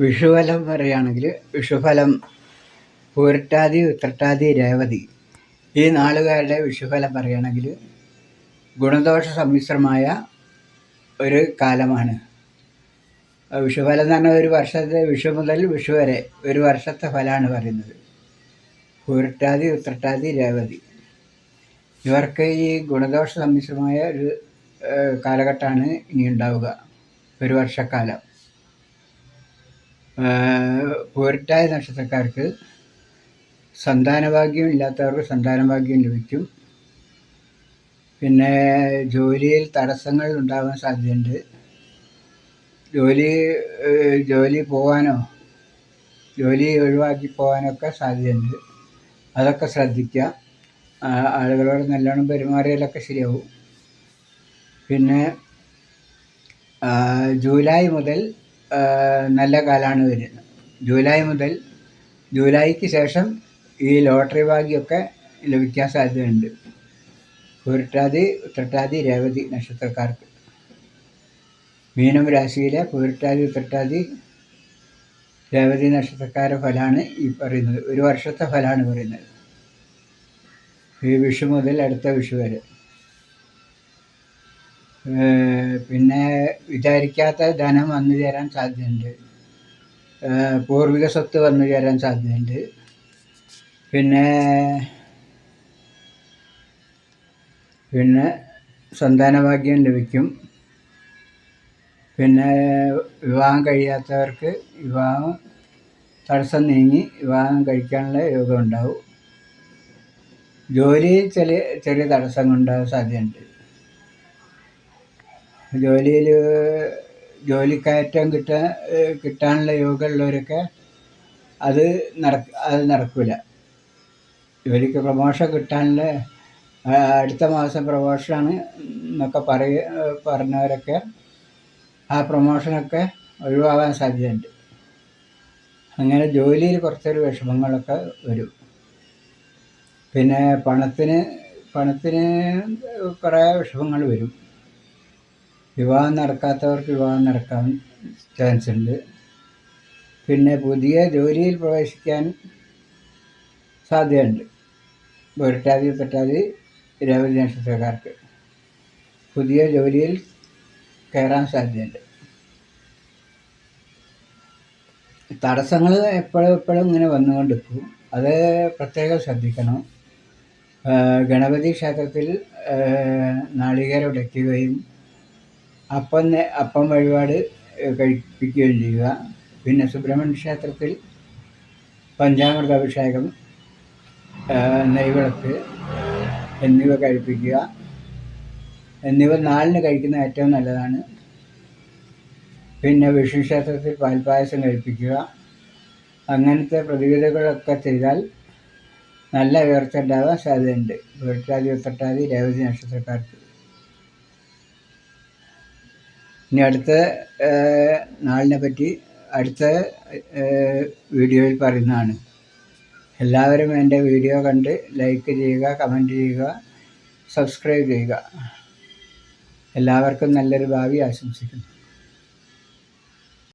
വിഷുഫലം പറയുകയാണെങ്കിൽ വിഷുഫലം പൂരട്ടാതി, ഉത്രട്ടാതി, രേവതി ഈ നാളുകാരുടെ വിഷുഫലം പറയുകയാണെങ്കിൽ ഗുണദോഷ സമ്മിശ്രമായ ഒരു കാലമാണ്. വിഷുഫലം എന്ന് പറഞ്ഞാൽ ഒരു വർഷത്തെ വിഷു മുതൽ വിഷു വരെ ഒരു വർഷത്തെ ഫലമാണ് പറയുന്നത്. പൂരട്ടാതി, ഉത്രട്ടാതി, രേവതി ഇവർക്ക് ഈ ഗുണദോഷ സമ്മിശ്രമായ ഒരു കാലഘട്ടമാണ് ഇനി ഉണ്ടാവുക, ഒരു വർഷക്കാലം. പൂരട്ടാതി നക്ഷത്രക്കാർക്ക് സന്താനഭാഗ്യം ഇല്ലാത്തവർക്ക് സന്താനഭാഗ്യം ലഭിക്കും. പിന്നെ ജോലിയിൽ തടസ്സങ്ങൾ ഉണ്ടാകാൻ സാധ്യതയുണ്ട്. ജോലി പോകാനോ ജോലി ഒഴിവാക്കി പോകാനൊക്കെ സാധ്യതയുണ്ട്. അതൊക്കെ ശ്രദ്ധിക്കുക. ആളുകളോട് നല്ലോണം പെരുമാറിയാലൊക്കെ ശരിയാവും. പിന്നെ ജൂലൈ മുതൽ നല്ല കാലമാണ് വരുന്നത്. ജൂലൈക്ക് ശേഷം ഈ ലോട്ടറി ഭാഗ്യമൊക്കെ ലഭിക്കാൻ സാധ്യതയുണ്ട് പൂരട്ടാതി, ഉത്രട്ടാതി, രേവതി നക്ഷത്രക്കാർക്ക്. മീനം രാശിയിലെ പൂരട്ടാതി, ഉത്രട്ടാതി, രേവതി നക്ഷത്രക്കാരുടെ ഫലമാണ് ഈ പറയുന്നത്. ഒരു വർഷത്തെ ഫലമാണ് പറയുന്നത്, ഈ വിഷു മുതൽ അടുത്ത വിഷു വരെ. പിന്നെ വിചാരിക്കാത്ത ധനം വന്നു ചേരാൻ സാധ്യതയുണ്ട്. പൂർവിക സ്വത്ത് വന്നു ചേരാൻ സാധ്യതയുണ്ട്. പിന്നെ സന്താനഭാഗ്യം ലഭിക്കും. പിന്നെ വിവാഹം കഴിയാത്തവർക്ക് വിവാഹം തടസ്സം നീങ്ങി വിവാഹം കഴിക്കാനുള്ള യോഗം ഉണ്ടാവും. ജോലിയിൽ ചെറിയ തടസ്സങ്ങൾ ഉണ്ടാകാൻ സാധ്യതയുണ്ട്. ജോലിക്കയറ്റം കിട്ടാനുള്ള യോഗമുള്ളവരൊക്കെ അത് നടക്കില്ല. ജോലിക്ക് പ്രമോഷൻ കിട്ടാനുള്ള അടുത്ത മാസം പ്രമോഷനാണ് എന്നൊക്കെ പറഞ്ഞവരൊക്കെ ആ പ്രമോഷനൊക്കെ ഒഴിവാകാൻ സാധ്യതയുണ്ട്. അങ്ങനെ ജോലിയിൽ കുറച്ചൊരു വിഷമങ്ങളൊക്കെ വരും. പിന്നെ പണത്തിന് കുറേ വിഷമങ്ങൾ വരും. വിവാഹം നടക്കാത്തവർക്ക് വിവാഹം നടക്കാൻ ചാൻസ് ഉണ്ട്. പിന്നെ പുതിയ ജോലിയിൽ പ്രവേശിക്കാൻ സാധ്യതയുണ്ട്. പൂരട്ടാതി, ഉത്രട്ടാതി, രേവതി നക്ഷത്രക്കാർക്ക് പുതിയ ജോലിയിൽ കയറാൻ സാധ്യതയുണ്ട്. തടസ്സങ്ങൾ എപ്പോഴും ഇങ്ങനെ വന്നുകൊണ്ടിരിക്കും. അത് പ്രത്യേകം ശ്രദ്ധിക്കണം. ഗണപതി ക്ഷേത്രത്തിൽ നാളികേരം ഉടയ്ക്കുകയും അപ്പം വഴിപാട് കഴിപ്പിക്കുകയും ചെയ്യുക. പിന്നെ സുബ്രഹ്മണ്യ ക്ഷേത്രത്തിൽ പഞ്ചാമൃത അഭിഷേകം, നെയ്വിളക്ക് എന്നിവ കഴിപ്പിക്കുക. എന്നിവ നാളിന് കഴിക്കുന്നത് ഏറ്റവും നല്ലതാണ്. പിന്നെ വിഷ്ണു ക്ഷേത്രത്തിൽ പാൽപ്പായസം കഴിപ്പിക്കുക. അങ്ങനത്തെ പ്രതിവിധികളൊക്കെ ചെയ്താൽ നല്ല ഉയർച്ച ഉണ്ടാകാൻ സാധ്യതയുണ്ട് പൂരട്ടാതി, ഉത്രട്ടാതി, രേവതി നക്ഷത്രക്കാർക്ക്. ഇനി അടുത്ത നാളിനെ പറ്റി അടുത്ത വീഡിയോയിൽ പറയുന്നതാണ്. എല്ലാവരും എൻ്റെ വീഡിയോ കണ്ട് ലൈക്ക് ചെയ്യുക, കമൻറ്റ് ചെയ്യുക, സബ്സ്ക്രൈബ് ചെയ്യുക. എല്ലാവർക്കും നല്ലൊരു ഭാവി ആശംസിക്കുന്നു.